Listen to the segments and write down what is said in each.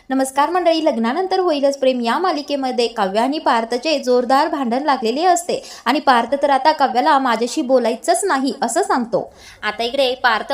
नमस्कार मंडळी, लग्नानंतर होईलच प्रेम या मालिकेमध्ये काव्य आणि पार्थचे जोरदार भांडण लागलेले असते आणि पार्थ तर आता काव्याला माझ्याशी बोलायचंच नाही असं सांगतो। आता इकडे पार्थ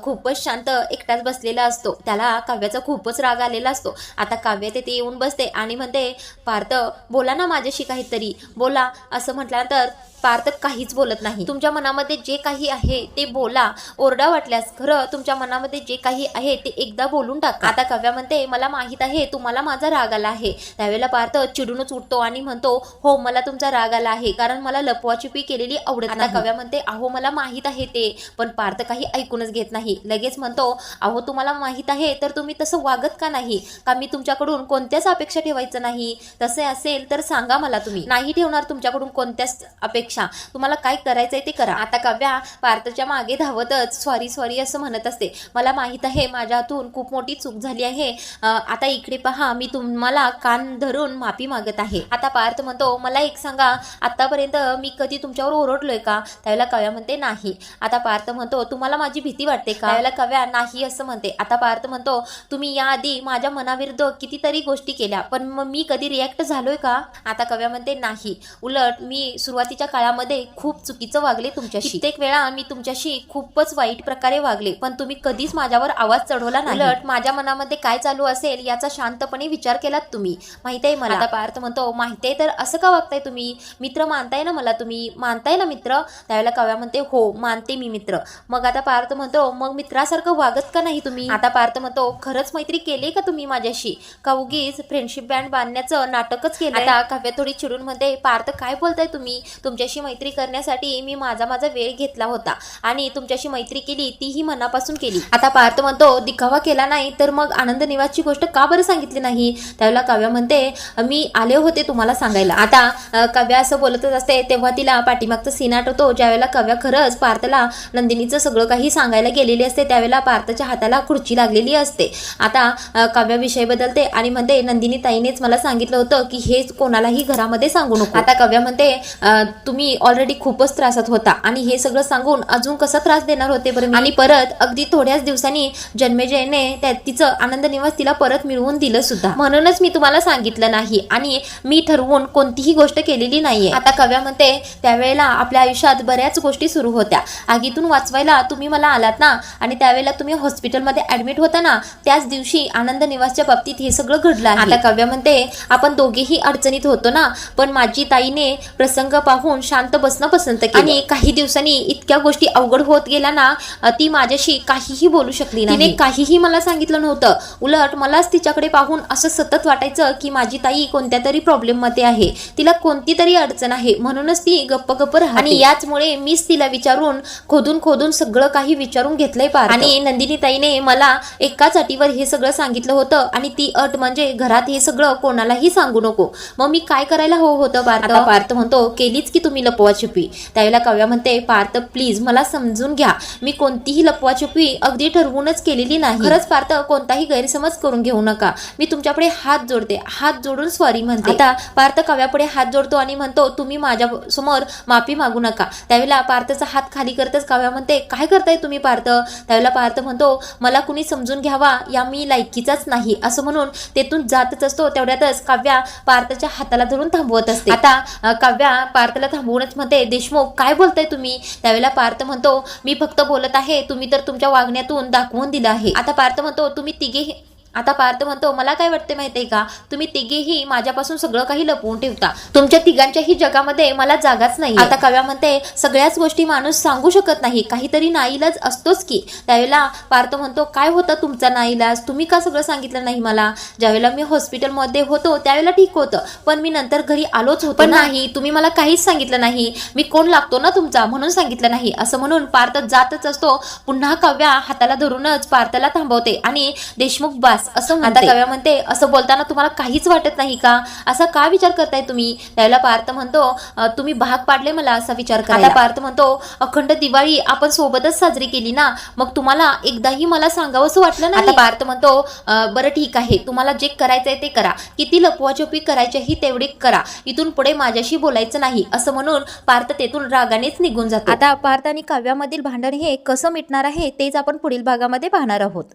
खूपच शांत एकटाच बसलेला असतो। त्याला काव्याचा खूपच राग आलेला असतो। आता काव्य तेथे येऊन बसते आणि म्हणते, पार्थ बोला ना माझ्याशी काहीतरी बोला। असं म्हटल्यानंतर पार्थ काहीच बोलत नाही। तुमच्या मनामध्ये जे काही आहे ते बोला, ओरडा वाटल्यास खरं तुमच्या मनामध्ये जे काही आहे ते एकदा बोलून टाका। आता काव्या म्हणते, मला माहित आहे तुम्हाला माझा राग आला आहे। त्यावेळेला पार्थ चिडूनच उठतो आणि म्हणतो, हो मला तुमचा राग आला आहे, कारण मला लपवाछुपी केलेली आवडत नाही। आता काव्या म्हणते, अहो मला माहित आहे ते, पण पार्थ काही ऐकूनच घेत नाही। लगेच म्हणतो, अहो तुम्हाला माहित आहे तर तुम्ही तसं वागत का नाही? का मी तुमच्याकडून कोणत्याच अपेक्षा ठेवायचं नाही? तसे असेल तर सांगा मला, तुम्ही नाही ठेवणार तुमच्याकडून कोणत्याच अपेक्षा, तुम्हाला काय करायचंय ते करा। आता काव्या पार्थच्या मागे धावतच सॉरी सॉरी असं म्हणत असते, मला माहित आहे माझ्या हातून खूप मोठी चूक झाली आहे। आता इकडे पहा, मी तुम्हाला कान धरून माफी मागत आहे। आता पार्थ म्हणतो, मला एक सांगा, आतापर्यंत मी कधी तुमच्यावर ओरडलोय का? त्यावेळेला काव्या म्हणते, नाही। आता पार्थ म्हणतो, तुम्हाला माझी भीती वाटते का? त्यावेळेला काव्या नाही असं म्हणते। आता पार्थ म्हणतो, तुम्ही याआधी माझ्या मनाविरुद्ध कितीतरी गोष्टी केल्या, पण मग मी कधी रिॲक्ट झालोय का? आता काव्या म्हणते, नाही, उलट मी सुरुवातीच्या काळामध्ये खूप चुकीचं वागले तुमच्याशी। कित्येक वेळा मी तुमच्याशी खूपच वाईट प्रकारे वागले, पण तुम्ही कधीच माझ्यावर आवाज चढवला नाही। उलट माझ्या मनामध्ये काय चालू असेल याचा शांतपणे विचार केलात तुम्ही, माहित आहे मला। आता पार्थ म्हणतो, माहिती आहे तर असं का वागताय तुम्ही? मित्र मानताय ना मला, तुम्ही मानताय ना मित्र? त्यावेळेला काव्या म्हणते, हो मानते मी मित्र। मग आता पार्थ म्हणतो, मग मित्रासारखं वागत का नाही तुम्ही? आता पार्थ म्हणतो, खरंच मैत्री केली का तुम्ही माझ्याशी, का उगीच फ्रेंडशिप बँड बांधण्याचं नाटकच केलं? आता काव्या थोडी चिडून म्हणते, पार्थ काय बोलताय तुम्ही? तुमच्याशी मैत्री करण्यासाठी मी माझा वेळ घेतला होता आणि तुमच्याशी मैत्री केली, तीही मनापासून केली। आता पार्थ म्हणतो, दिखावा केला नाही तर मग आनंद निवासची गोष्ट का बरं सांगितली नाही? त्यावेळेला काव्या म्हणते, मी आले होते तुम्हाला सांगायला। आता काव्या असं बोलतच असते तेव्हा तिला पाठीमागचा सीन आठवतो, ज्यावेळेला काव्या खरंच पार्थला नंदिनीचं सगळं काही सांगायला गेलेली असते। त्यावेळेला पार्थच्या हाताला खुर्ची लागलेली असते। आता काव्या विषय बदलते आणि म्हणते, नंदिनी ताईनेच मला सांगितलं होतं की हे कोणालाही घरामध्ये सांगू नको। आता काव्या म्हणते, तुम्ही ऑलरेडी खूपच त्रासात होता आणि हे सगळं सांगून अजून कसा त्रास देणार होते बरं? आणि परत अगदी थोड्याच दिवसांनी जन्मेजयने तिचं आनंद निवास तिला परत मिळवून दिलं सुद्धा, म्हणूनच मी तुम्हाला सांगितलं नाही आणि मी ठरवून कोणतीही गोष्ट केलेली नाहीये। आता काव्या म्हणते, त्यावेळेला आपल्या आयुष्यात बऱ्याच गोष्टी सुरू होत्या, आगीतून वाचवायला तुम्ही मला आलात ना, आणि त्यावेळेला तुम्ही हॉस्पिटलमध्ये ऍडमिट होता ना, त्याच दिवशी आनंद निवासच्या बाबतीत हे सगळं घडलं आहे। आता काव्या म्हणते, आपण दोघेही अडचणीत होतो ना, पण माझी ताईने प्रसंग पाहून शांत बसणं पसंत केलं आणि काही दिवसांनी इतक्या गोष्टी अवघड होत गेल्या ना, ती माझ्याशी काहीही बोलू शकली नाही, तिने काहीही मला सांगितलं नव्हतं। उलट मलाच तिच्याकडे पाहून असं सतत वाटायचं की माझी ताई कोणत्या तरी प्रॉब्लेम मध्ये आहे, तिला कोणती तरी अडचण आहे, म्हणूनच ती गप्प गप्प राहते आणि याचमुळे मीच तिला विचारून खोदून सगळं काही विचारून घेतलंय पार्थ। आणि नंदिनी ताईने मला एकाच अटीवर हे सगळं सांगितलं होतं आणि ती अट म्हणजे घरात हे सगळं कोणालाही सांगू नको। मग मी काय करायला हवं होतं पार्थ? आता पार्थ म्हणतो, केलीच की तुम्ही लपवाछुपी। त्यावेळेला काव्या म्हणते, पार्थ प्लीज मला समजून घ्या, मी कोणतीही लपवाछुपी अगदी ठरवूनच केलेली नाही। खरंच पार्थ, कोणताही गैरसमज करून घेऊ नका, मी तुमच्यापुढे हात जोडते, हात जोडून सॉरी म्हणते। आता पार्थ काव्यापुढे हात जोडतो आणि म्हणतो, तुम्ही माझ्या समोर माफी मागू नका। त्यावेळेला पार्थचा हात खाली करतच काव्या म्हणते, काय करताय तुम्ही पार्थ? त्यावेळेला पार्थ म्हणतो, मला कुणी समजून घ्यावा या मी लायकीचाच नाही, असं म्हणून तेथून जातच असतो। तेवढ्यातच काव्या पार्थच्या हाताला धरून थांबवत असते। आता काव्या पार्थला थांबवूनच म्हणते, देशमुख काय बोलताय तुम्ही? त्यावेळेला पार्थ म्हणतो, मी फक्त बोलत आहे, तुम्ही तर तुमच्या वागण्यातून दाखवून दिलं आहे। आता पार्थ म्हणतो, मला काय वाटते माहितीये का, तुम्ही तिघेही माझ्यापासून सगळं काही लपवून ठेवता, तुमच्या तिघांच्याही जगामध्ये मला जागाच नाही। आता काव्या म्हणते, सगळ्याच गोष्टी माणूस सांगू शकत नाही, काहीतरी नाईलाज असतोच की। त्यावेळेला पार्थ म्हणतो, काय होता तुमचा नाईलाज? तुम्ही का सगळं सांगितलं नाही मला? ज्यावेळेला मी हॉस्पिटलमध्ये होतो त्यावेळेला ठीक होतं, पण मी नंतर घरी आलोच होतो, पण नाही, तुम्ही मला काहीच सांगितलं नाही, मी कोण लागतो ना तुमचा, म्हणून सांगितलं नाही, असं म्हणून पार्थ जातच असतो। पुन्हा काव्या हाताला धरूनच पार्थला थांबवते आणि देशमुख बास असं म्हणते। आता काव्या म्हणते, असं बोलताना तुम्हाला काहीच वाटत नाही का? असा का विचार करताय तुम्ही? त्यावेळेला पार्थ म्हणतो, तुम्ही भाग पाडले मला असा विचार करा। आता पार्थ म्हणतो, अखंड दिवाळी आपण सोबतच साजरी केली ना, मग तुम्हाला एकदाही मला सांगावंसं वाटलं नाही? आता पार्थ म्हणतो, बरं ठीक आहे, तुम्हाला जे करायचंय ते करा, किती लपवाछुपी करायची तेवढी करा, इथून पुढे माझ्याशी बोलायचं नाही, असं म्हणून पार्थ तेथून रागानेच निघून जातो। आता पार्थ आणि काव्यामधील भांडण हे कसं मिटणार आहे तेच आपण पुढील भागामध्ये पाहणार आहोत।